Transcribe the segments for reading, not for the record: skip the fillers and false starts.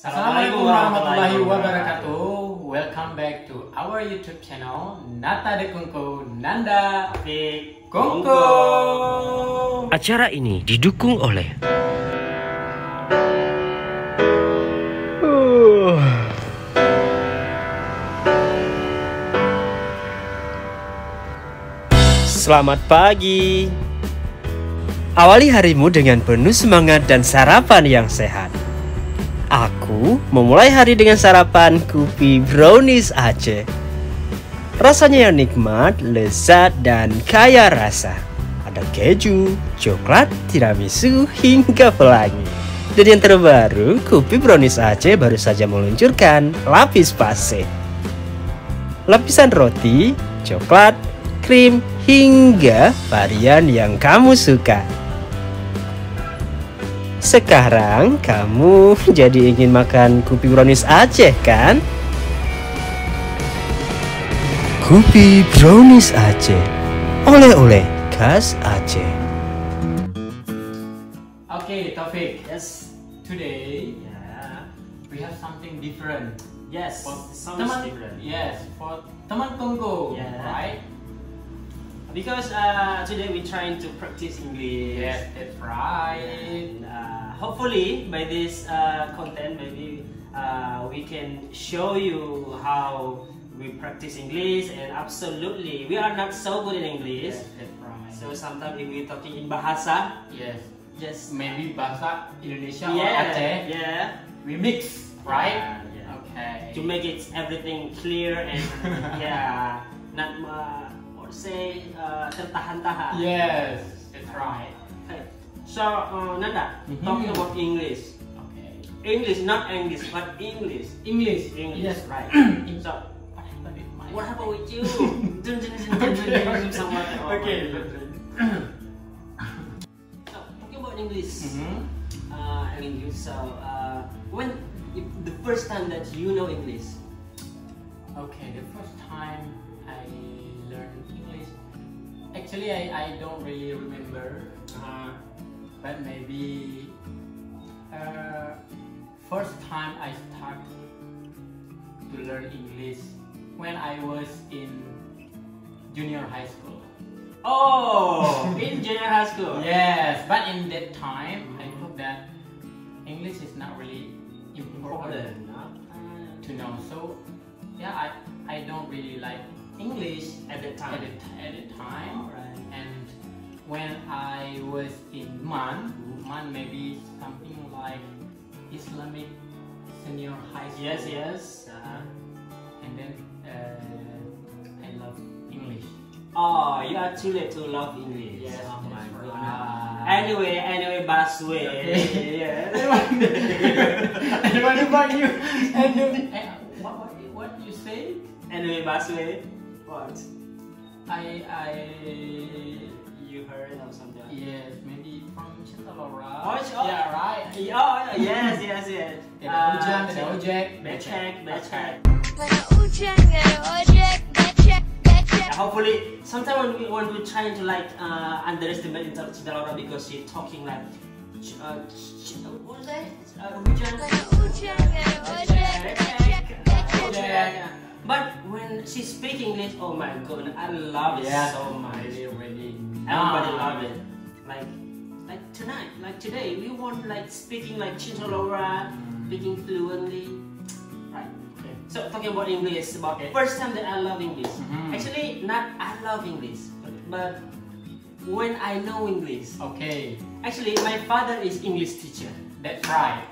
Assalamualaikum warahmatullahi wabarakatuh. Welcome back to our YouTube channel Nata The Kongkow, Nata The Kongkow. Acara ini didukung oleh Selamat pagi. Awali harimu dengan penuh semangat dan sarapan yang sehat. Aku memulai hari dengan sarapan kopi brownies Aceh. Rasanya yang nikmat, lezat, dan kaya rasa. Ada keju, coklat, tiramisu, hingga pelangi. Dan yang terbaru, kopi brownies Aceh baru saja meluncurkan lapis pase. Lapisan roti, coklat, krim, hingga varian yang kamu suka. Sekarang kamu jadi ingin makan kopi brownies Aceh kan? Kopi brownies Aceh, oleh-oleh khas Aceh. Okay, Taufik. Yes. Today Yeah. we have something different. Yes. For Sounds different. Yes, for teman Kongkow, Yeah. right? Because today we're trying to practice English. Yes, that's right. And, hopefully by this content, maybe we can show you how we practice English. And absolutely, we are not so good in English. Yes, that's right. So sometimes if we're talking in Bahasa, Yes, just maybe Bahasa Indonesia or yeah, Aceh, yeah. we mix, right? Yeah. Okay. To make it everything clear and yeah, not say tertahan-tahan. Yes, that's right. Okay. So Nanda, Mhm. talking about English. Okay. English, not English, but English. English. English, Yes, right. So What happened with my? what happened with you? Okay. So talking about English, Mhm. English. So when the first time that you know English? Okay, the first time I learned English, actually I don't really remember, but maybe first time I start to learn English when I was in junior high school. Oh, in junior high school. Yes, but in that time I thought that English is not really important to know. So yeah, I don't really like English At that time. at the time. Alright. And when I was in Man maybe something like Islamic senior high school. Yes, yes. And then I love English. Oh, you are too late to love English. Yes, Oh my that's god. right. Anyway, busway. Yeah. And what about you? What you say? Anyway, busway. What? I You heard or something? yes, maybe from Laura. Oh, sure. Yeah, right. Oh, yes. Tidak hujan, tidak ojek. Becek. Mana hujan, gak ada ojek, becek. Hopefully, sometimes when we trying to like underestimate Laura because she talking like what was that? Hujan. Mana hujan, gak ada ojek, becek. But when she speak English, oh my god, I love it Yeah, so much. really. Everybody love it. Like tonight, like today, we want like speaking like Laura, speaking fluently. Right. Okay. So talking about English, about Okay. first time that I love English. Mhm. Actually, not I love English, but when I know English. Okay, Actually, my father is English teacher. that's right.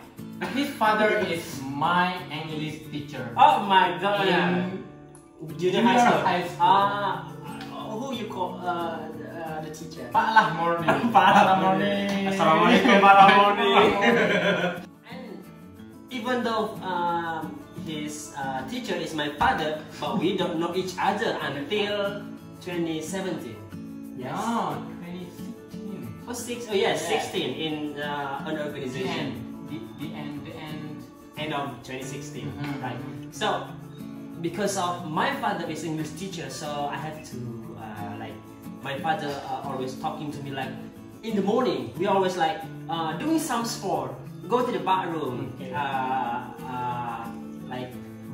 His father is my English teacher. Oh my god! In Junior high school. Who you call the teacher? Pak Lahmorni. Pak Lahmorni. Assalamualaikum Pak Lahmorni. And even though his teacher is my father, but we don't know each other until 2017. Yes. No, 2016. Oh, oh yes, Yeah. 16 in an organization. The end. End of 2016, Mhm. right? So, because of my father is English teacher, so I have to like my father always talking to me like in the morning. We always like doing some sport, go to the bathroom, Okay.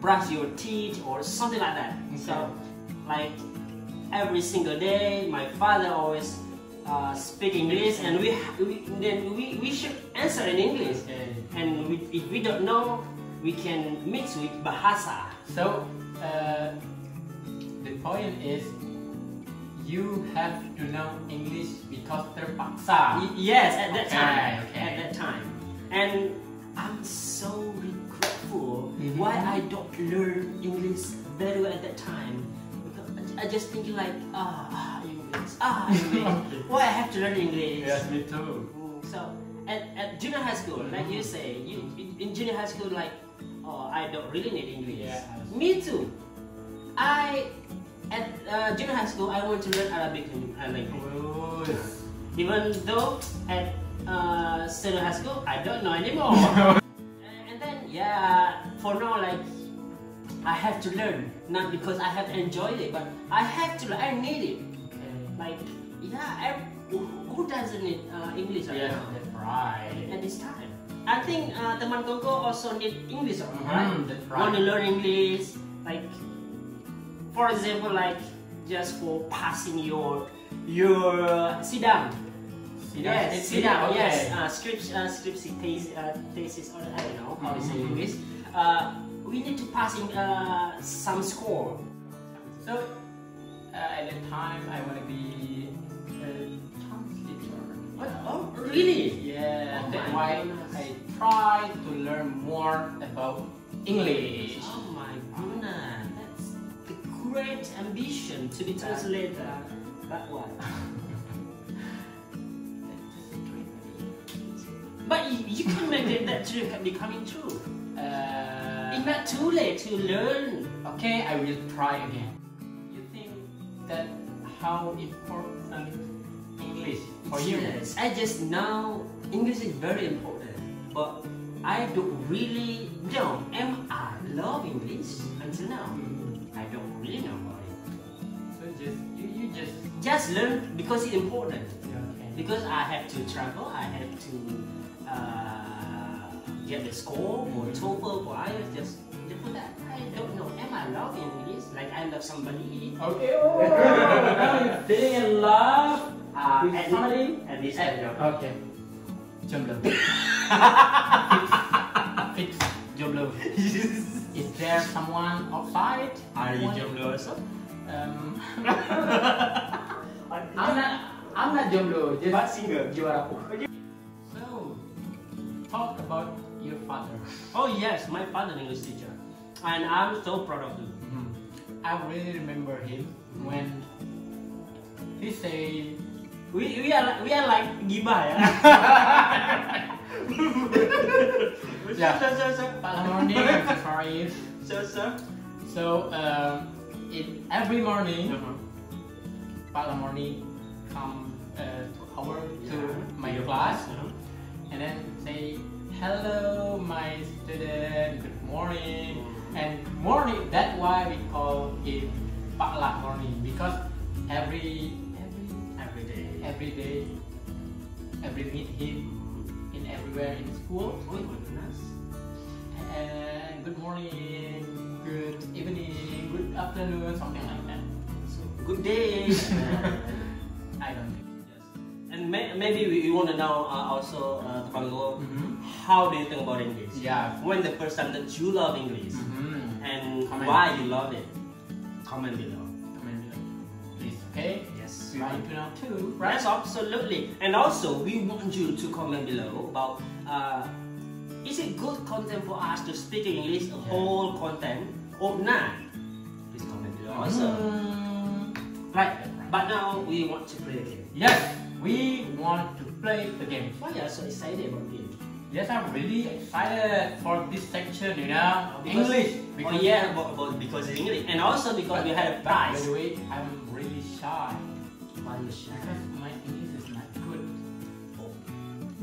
brush your teeth or something like that. Okay. So, like every single day, my father always speak English, and we should answer in English. Okay. And if we don't know, we can mix with Bahasa. So the point is, you have to know English because terpaksa. Yes, at that Okay, time. okay. At that time. And I'm so regretful Mm-hmm. why I don't learn English very well at that time. Because I just thinking like, English. Why I have to learn English? Yes, me too. So at junior high school, like you say, in junior high school, like, I don't really need English. Yeah. Me too. At junior high school, I want to learn Arabic language. Even though at senior high school, I don't know anymore. And then, yeah, for now, like, I have to learn. Not because I have enjoyed it, but I have to learn. I need it. Okay. Like, yeah, who doesn't need English right Yes, now? that's right. Mm-hmm. At this time. I think teman Kongkow also need English, right? That's right. Want to learn English, like, for example, like just for passing your sidang. Yes, sidang. Okay. Yes, script thesis, or I don't know how to say Mhm. English. We need to pass in some score. So at that time, I want to be a translator. What? Oh, really? Yeah, Oh that's my why goodness. I try to learn more about English. Oh my goodness, that's the great ambition to be translator. But what? But you can make that dream can be coming true. It's not too late to learn. Okay, I will try again. You think that how important English for you? Yes, I just know English is very important, but I don't really know. I love English until now? I don't really know about it. So you Just learn because it's important. okay. Because I have to travel, I have to get the score for TOEFL, for IELTS. Just for that, I don't know. Am I love English like I love somebody? Okay. Oh, now you're feeling in love with At somebody. At this time, no. Okay. Jomblo. Fix jomblo. Is there someone outside? Are you jomblo also? I'm not jomblo. Just But single. juara. So, talk about your father. Oh yes, my father English teacher, and I'm so proud of him. I really remember him when he say, We are like gibah ya. Yeah. So. Pak Lamorni, I'm so sorry. So. So, in every morning, Pak Lamorni come to my class and then say, hello my student, good morning. And morning, that's why we call him Pak Lamorni, because every day, meet him in everywhere in school. Oh my goodness. And good morning, good evening, good afternoon, something like that. So, good day. I don't think. And maybe we want to know also, Kongkow, how do you think about English? Yeah. When the first time that you love English, and Comment. why you love it? Comment below. Comment below, please. Okay. Yes. We want to know too, right? Yes, absolutely. And also, we want you to comment below about is it good content for us to speak English, whole content, or not? Please comment below also. Right. But now we want to play a game. Yes, we want to play the game. Why are you so excited about it? Yes, I'm really excited for this section, you know, Because- English. Oh yeah, because it's English, and also because we had a By prize. the way, I'm really shy Why are you shy? because my English is not good.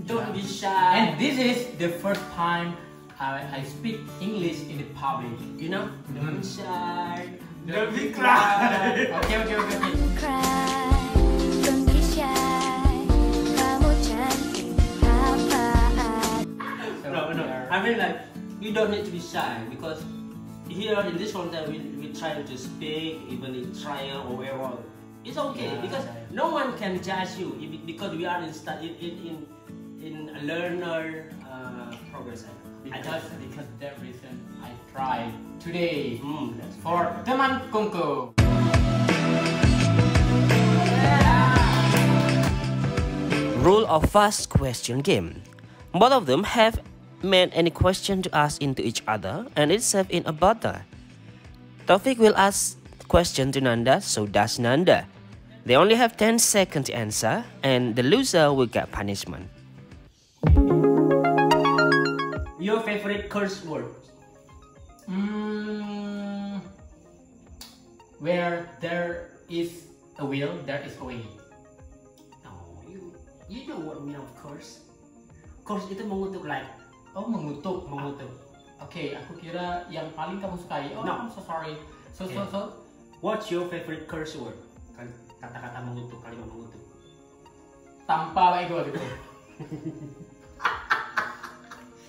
Don't be shy. And this is the first time I speak English in the public. You know, don't be shy. Don't be cry. Okay. Cry, don't be shy. Kamu cantik apaan? So No. we are- I mean like, you don't need to be shy because here in this content we try to speak even in trial or error. It's okay because no one can judge you because we are in a learner progress. Because that reason I tried today for Teman Kongkow. Rule of fast question game. Both of them have made any question to ask into each other and it's saved in a bottle. Taufik will ask question to Nanda, so does Nanda. They only have 10 seconds to answer and the loser will get punishment. Your favorite curse word? Where there is a will, there is a way. You know what mean of curse? Curse itu mengutuk like. Oh, mengutuk. Oke, aku kira yang paling kamu sukai. Oh, no. I'm so sorry. So. What's your favorite curse word? Kata-kata mengutuk, kalimat mengutuk. Tanpa ego gitu.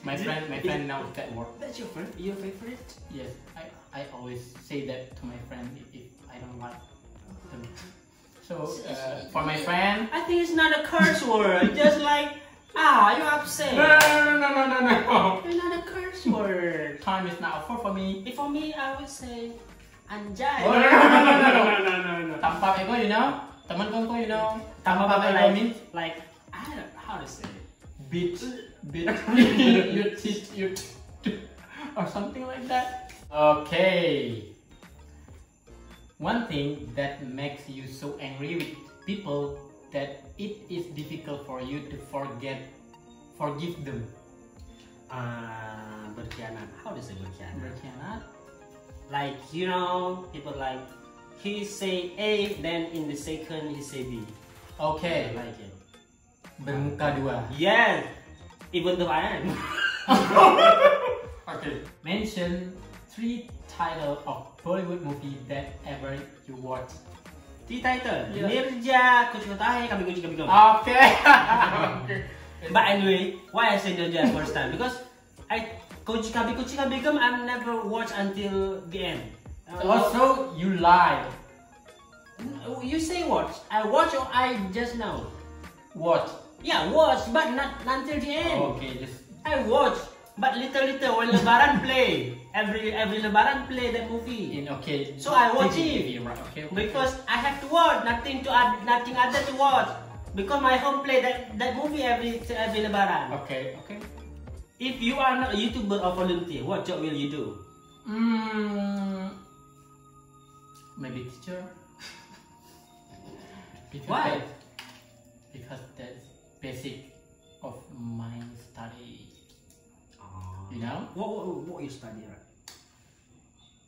My friend knows that word. That's your favorite? Yes, I always say that to my friend if I don't like them. So for my friend, I think it's not a curse word. Just like you upset. No. It's not a curse word. Time is now for me. If for me, I would say anjay. Oh, no. Tanpa ego, you know. Teman kongkow, you know. Tanpa ego means like I don't know how to say it. Beat you teach you or something like that. Okay. One thing that makes you so angry with people that it is difficult for you to forgive them. Berkhianat. How to say berkhianat? Berkhianat. Like people like he say A, then in the second he say B. Okay. I like it. Bermuka dua. Yes. Even though I am. Okay. Mention 3 titles of Bollywood movie that ever you watch. 3 title. Yeah. Mirja, Kucing Tahe, Kami Kucing Kami Kami. Okay. But anyway, why I say Mirja first time? Because Kucing Kami Kami I never watch until the end. Also, you lie. You say watch. I watch or I just now? Watch. Yeah, watch, but not until the end. Okay, just. I watch, but little when Lebaran play. Every Lebaran play that movie. Okay. So I watch TV, it. right? Okay. Because I have to watch, nothing other to watch. Because my home play that movie every Lebaran. Okay. If you are not a YouTuber or volunteer, what job will you do? Maybe teacher. Why? Because that's basic of my study. You know? What you study, right?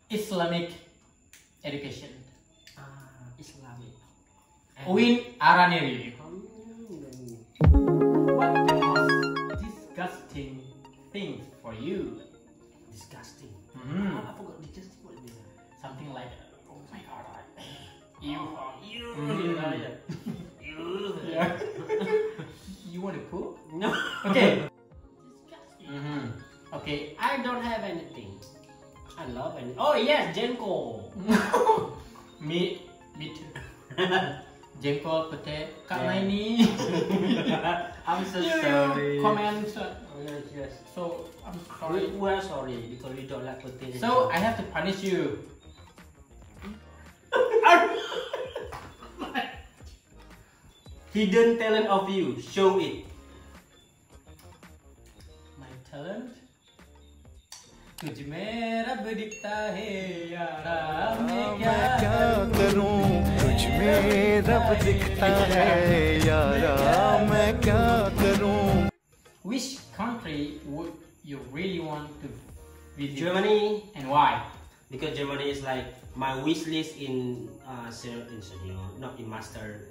Islamic education. Islamic. Win Araneri. What the most disgusting things for you? Disgusting. I forgot disgusting. What is it? Something like, oh my god, You. Yeah. You want to poop? No. Okay. Disgusting. Okay, I don't have anything. I love anything. Oh yes, Jenko. Me too. Jengkol, pete, karena ini. I'm so sorry. Comments. Yes. So I'm sorry. We are sorry because we don't like potato. So I have to punish you. Hidden talent of you, show it. My talent? तुझ मेरा बदिखता है यारा मैं क्या करूं तुझ में रब दिखता है यारा मैं क्या करूं. Which country would you really want to visit? Germany. And why? Because Germany is like my wish list in not in master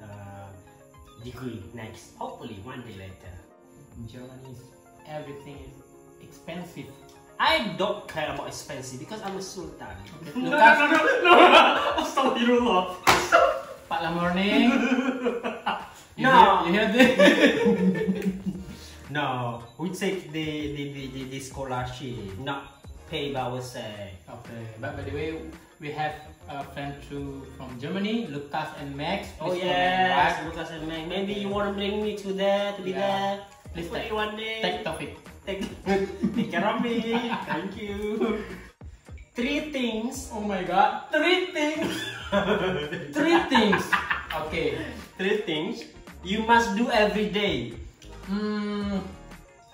degree next. Hopefully one day later. In Germany, everything is expensive. I don't care about expensive because I'm a sultan. Okay. No. Astagfirullah. Pak Lamorning. No. You hear this? No, we take the scholarship, not Berbahasa. Okay, but by the way, we have a friend from Germany, Lucas and Max. Oh Please yes, comment, right? Lucas and Meg. Maybe you want to bring me to there to be there. Please Hopefully one day. take topic. Take care of me. Thank you. 3 things. Oh my god, 3 things. 3 things. Okay. 3 things you must do every day.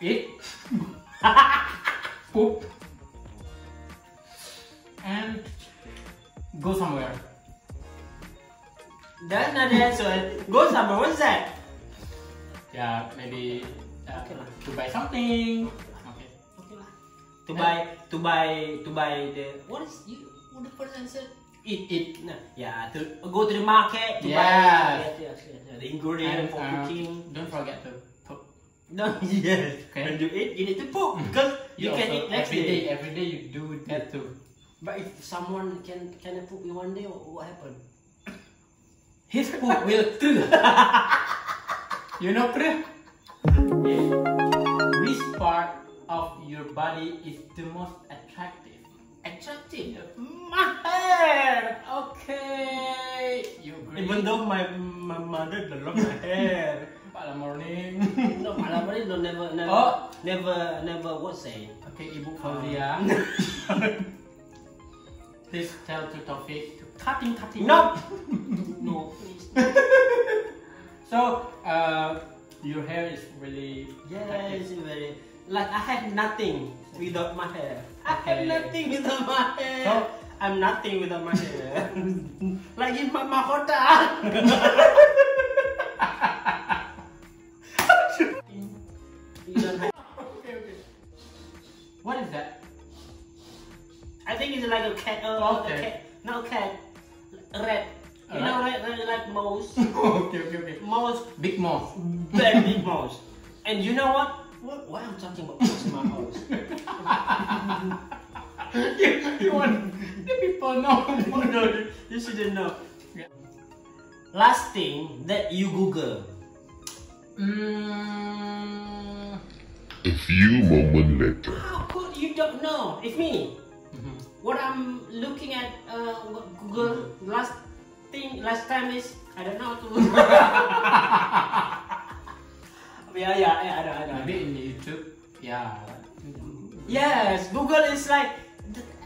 Eat, poop, and go somewhere. That's not the answer. Go somewhere. What's that? Yeah, maybe Okay lah. to buy something. Okay. Okay lah. To buy the what the first answer? Eat. Nah, yeah, to go to the market to Yes. buy the ingredient for cooking. Don't forget to poop. No, yes. Okay. When you eat, you need to poop because you can eat next day. Every day you do that too. But if someone can poop in one day, what happen? His poop will too. You know, Pre? Yeah. Which part of your body is the most attractive? Attractive. My hair. Okay. You agree? Even though my mother don't love my hair. Malam morning. No, malam hari don't never Oh. never what say. Okay, Ibu Fauzia. Please tell to Taufik to cutting. No. No, please. So, your hair is really Yes, attractive. very. Like I have nothing without my hair. I have Okay. nothing without my hair. So, I'm nothing without my hair. Like in my mahkota. You don't have. Okay. What is that? I think it's like a cat. Okay. A cat. No cat. Rat. You know, rat like mouse. Okay. Mouse. Big mouse. Very big mouse. And you know what? Why I'm talking about mouse in my house? you want the people know? No, you shouldn't know. Yeah. Last thing that you Google. A few moments later. How could you don't know? It's me. What I'm looking at Google last time is I don't know. Yeah, I know. Maybe in YouTube. Yeah. Yes, Google is like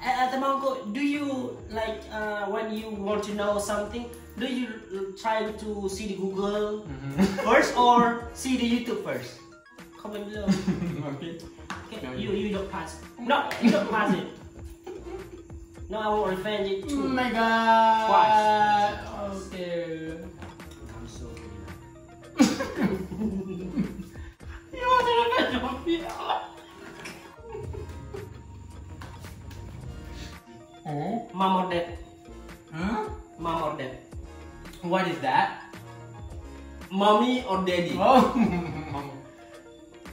at the moment. Do you like when you want to know something? Do you try to see the Google first or see the YouTube first? Comment below. Okay. Okay, you don't pass. No, you don't pass it. No, I will revenge it Oh too. my god. Twice. Okay. I'm so good. You want to revenge on me? Oh? Mom or dad? Huh? Mom or dad? What is that? Mommy or daddy? Oh.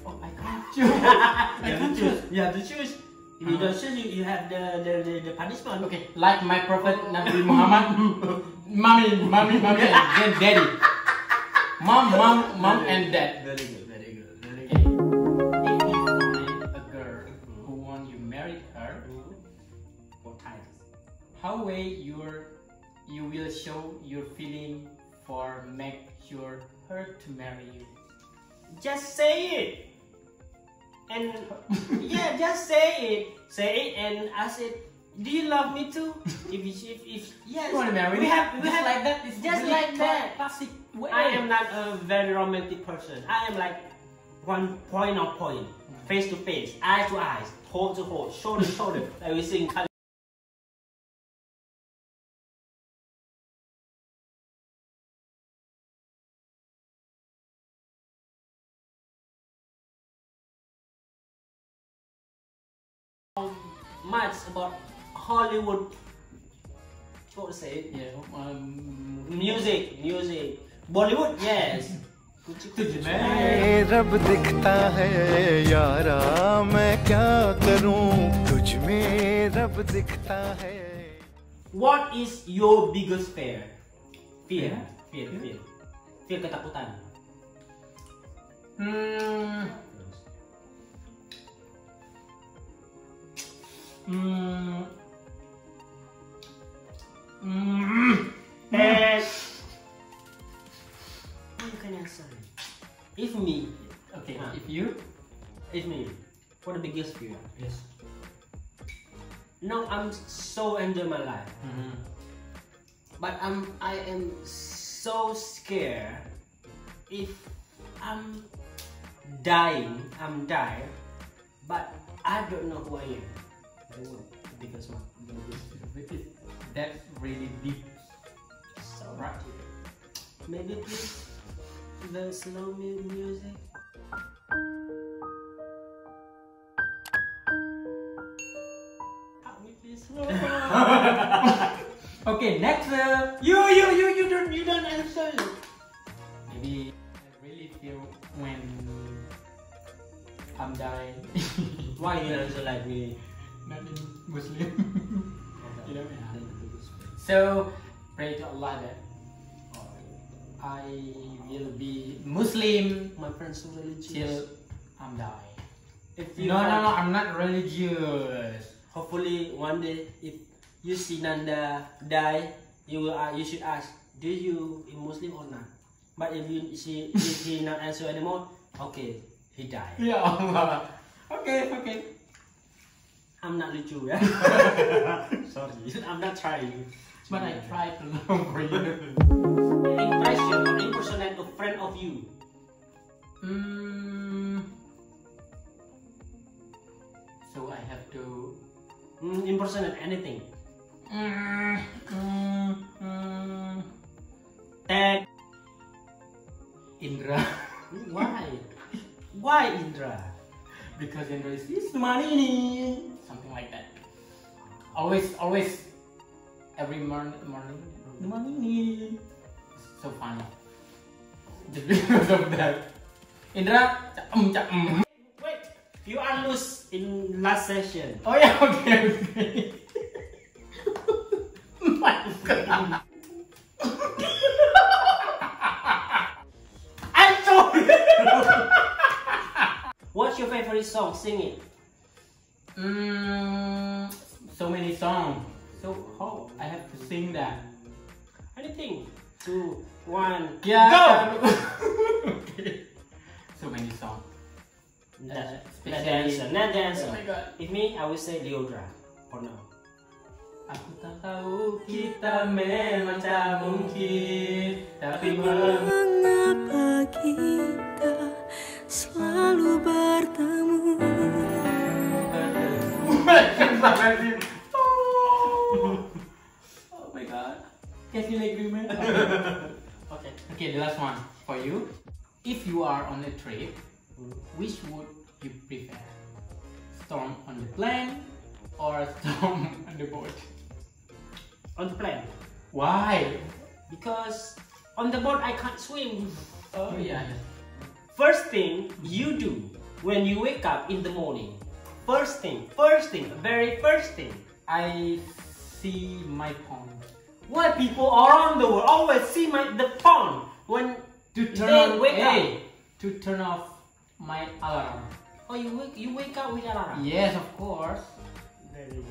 Oh, I can't choose. I can't choose. You have to choose. If you don't choose, you have the punishment. Okay, like my prophet Nabi Muhammad, mommy, and then daddy. Mom, and dad. Very good, very good, very Okay. good. If you find a girl who wants you marry her, What times? how way you will show your feeling for make sure her to marry you? Just say it. And yeah, just say it. Say it and ask it. Do you love me too? If yes, You want to marry we me? have Just like that. It's just really like that. Classic way. I am not a very romantic person. I am like one point on point, face to face, eye to eyes, toe to toe, shoulder to shoulder. Like we sing. Much about Hollywood. What to say? Yeah. Music. Bollywood, yes. रब दिखता है यारा मैं क्या करूं तुझ में रब दिखता है. What is your biggest fear? Fear ketakutan. And you can answer. If me, Okay, if me, for the biggest fear, yes. Now I'm so enjoy my life, but I am so scared if I'm dying, but I don't know who I am. That's the biggest one. that's really deep. So Right. maybe please the slow music. Help me please. Okay, next. You don't answer. Maybe I really feel when I'm dying. Why you answer like me? Not in Muslim. You know, so pray to Allah that I will be Muslim My friends so religious. till I'm dying. If you No, I'm not religious. Hopefully one day if you see Nanda die, you should ask, do you in Muslim or not? But if he not answer anymore, okay, he died. Ya Allah. Okay. I'm not lucu ya. Sorry, I'm not trying. But I try to learn for you. Impression or impersonate a friend of you. So I have to. Impersonate anything. Tag. Indra. Why? Why Indra? Because Indra is money. Something like that. Always. Every morning. The money. So funny. Just because of that. Indra. Wait, you are loose in last session. Oh yeah. Okay. My God. I'm sorry. What's your favorite song? Sing it. So many songs. So how I have to sing that? Anything. 2, 1, Yeah. go! Okay. So many songs. Not Especially- dancer. Oh my God. If me, I will say Leodra for now. Aku tak tahu kita memang tak mungkin, tapi Mengapa kita selalu bertemu? Oh my God. Can you agree, man? Okay. Okay, the last one for you. If you are on a trip, which would you prefer? Storm on the plane or storm on the boat? On the plane. Why? Because on the boat I can't swim. Oh yeah. First thing you do when you wake up in the morning. First thing, very first thing. I see my phone. Why people around the world always see the phone when To turn they on, wake up? to turn off my alarm. Oh, you wake up with alarm? Yes, of course. Very.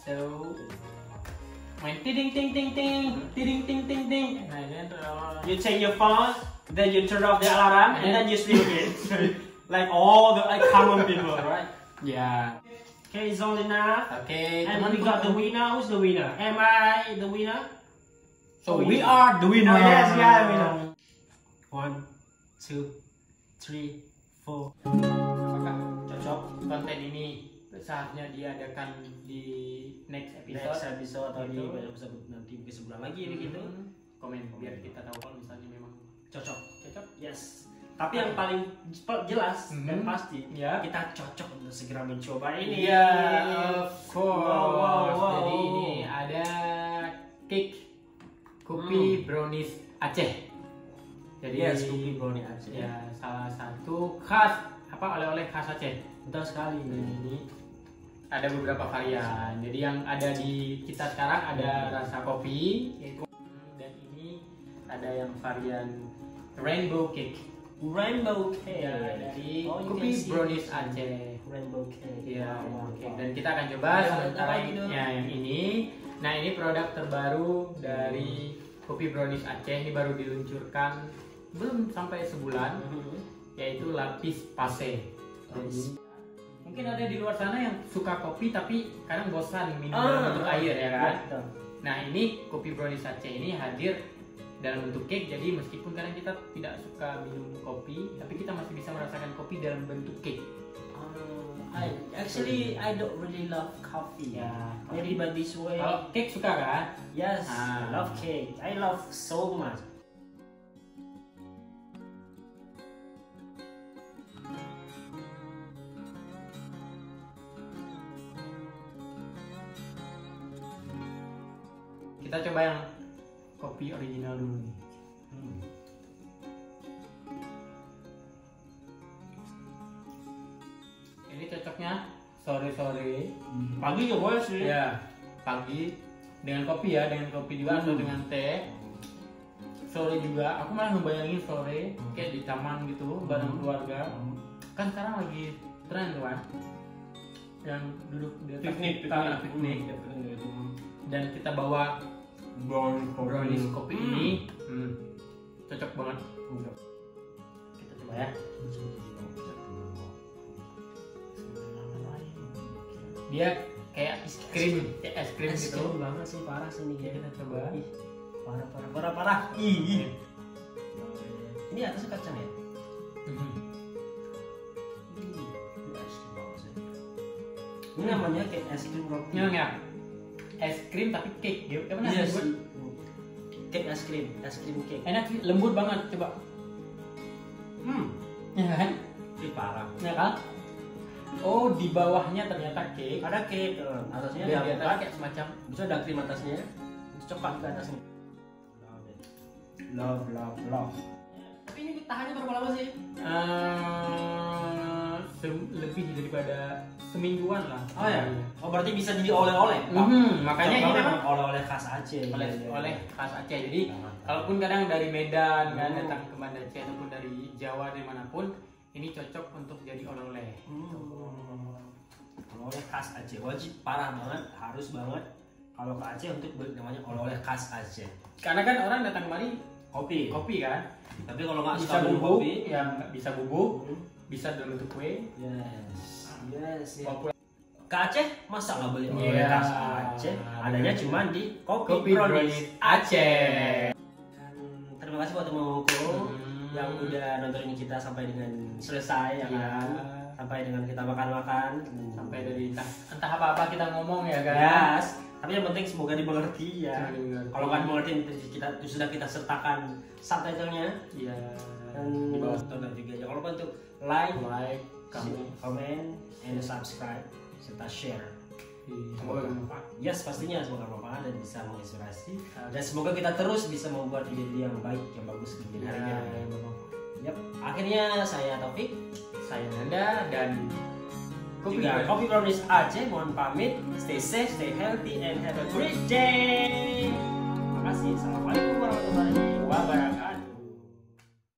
So when ting ting ting ting ting ting ting ting, and then You take your phone, then you turn off the alarm, and then you sleep again. Like all the common people, right? yeah. Okay, it's all enough. Okay, And we got the winner. Who's the winner? Am I the winner? So we are the winner. Oh, yes, we are the winner. 1, 2, 3, 4. Apakah Cocok. konten ini saatnya diadakan di next episode? Next episode atau di Gitu. episode nanti mungkin sebulan lagi begitu. Komen biar kita tahu kalau misalnya memang Cocok. cocok. Yes. Tapi yang paling jelas dan pasti Ya. kita cocok untuk segera mencoba ini. Iya, of course. Wow. Jadi ini ada cake kopi brownies Aceh. Jadi Yes, kopi brownies Aceh. Ya, salah satu khas oleh-oleh khas Aceh. Betul sekali. Ini ada beberapa varian. Jadi yang ada di kita sekarang ada rasa kopi, yaitu, dan ini ada yang varian rainbow cake. Rainbow cake. Ya, dari Oh, you kopi can see brownies this. Aceh. Rainbow cake. Iya, Wow, oke. wow. Dan kita akan coba Ya, sementara apa itu? yang ini. Nah, ini produk terbaru dari kopi brownies Aceh. Ini baru diluncurkan belum sampai sebulan, yaitu lapis pase. Jadi, mungkin ada di luar sana yang suka kopi tapi kadang bosan minum dalam bentuk air ya kan. Betul. Nah, ini kopi brownies Aceh ini hadir dalam bentuk cake. Jadi meskipun kadang kita tidak suka minum kopi, tapi kita masih bisa merasakan kopi dalam bentuk cake. I don't really love coffee. Ya, Maybe by this way. kalau cake suka kan? Yes, I love cake. I love so much. Kita coba yang kopi original dulu nih. Ini cocoknya sore-sore. Pagi juga boleh sih. Ya, pagi dengan kopi ya, dengan kopi juga atau dengan teh. Sore juga, aku malah ngebayangin sore kayak di taman gitu bareng keluarga. Kan sekarang lagi tren tuh kan, yang duduk di atas piknik. Dan kita bawa brownies kopi ini, cocok banget. Kita coba ya. Dia kayak es krim gitu. Banget sih, parah sih nih. Kita coba. Ih, parah. Ih. Ini atasnya kacang ya? Ini namanya kayak es krim roti. Ya, es krim tapi cake. Dia apa namanya? Iya sih. Cake es krim cake. Enak sih, lembut banget. Coba. Ya kan? Ini parah. Ya kan? Oh, di bawahnya ternyata cake. Ada cake, atasnya Dan di ada atasnya kayak semacam bisa ada krim atasnya. Coklat ke atasnya. Love. Tapi ini tahannya berapa lama sih? Lebih daripada semingguan lah. Oh ya? Oh berarti bisa jadi oleh-oleh? Makanya ini memang oleh-oleh khas Aceh. oleh khas Aceh. Jadi kalaupun kadang dari Medan kan datang ke Banda Aceh ataupun dari Jawa dari manapun, ini cocok untuk jadi oleh-oleh. Oleh khas Aceh wajib, parah banget, harus banget kalau ke Aceh untuk beli namanya oleh khas Aceh. Karena kan orang datang kemari Kopi kan. Tapi kalau nggak Bisa suka minum bubuk, kopi, ya bisa bubuk, bisa dalam bentuk kue. yes. Populer. Ke Aceh masa nggak beli oleh Iya. khas Aceh? Adanya cuma di kopi Kopi brownies brownies Aceh. Dan terima kasih buat teman-temanku yang udah nontonin kita sampai dengan selesai ya kan. Sampai dengan kita makan-makan, Sampai dari entah apa-apa kita ngomong ya kan. yes. Tapi yang penting semoga dimengerti ya. Semoga dimengerti. Kalau kan mengerti kita sudah kita sertakan subtitlenya Iya. dan Di bawah tonton juga. Jangan lupa untuk like, comment, and subscribe serta share. Semoga bermanfaat. Yes, pastinya semoga bermanfaat dan bisa menginspirasi. Dan semoga kita terus bisa membuat ide-ide yang baik, yang bagus di hari-hari. Yap. Akhirnya saya Taufik, Saya Nanda dan juga Kopi Brownies Aceh mohon pamit. Stay safe, stay healthy, and have a great day. Terima kasih. Assalamualaikum warahmatullahi wabarakatuh.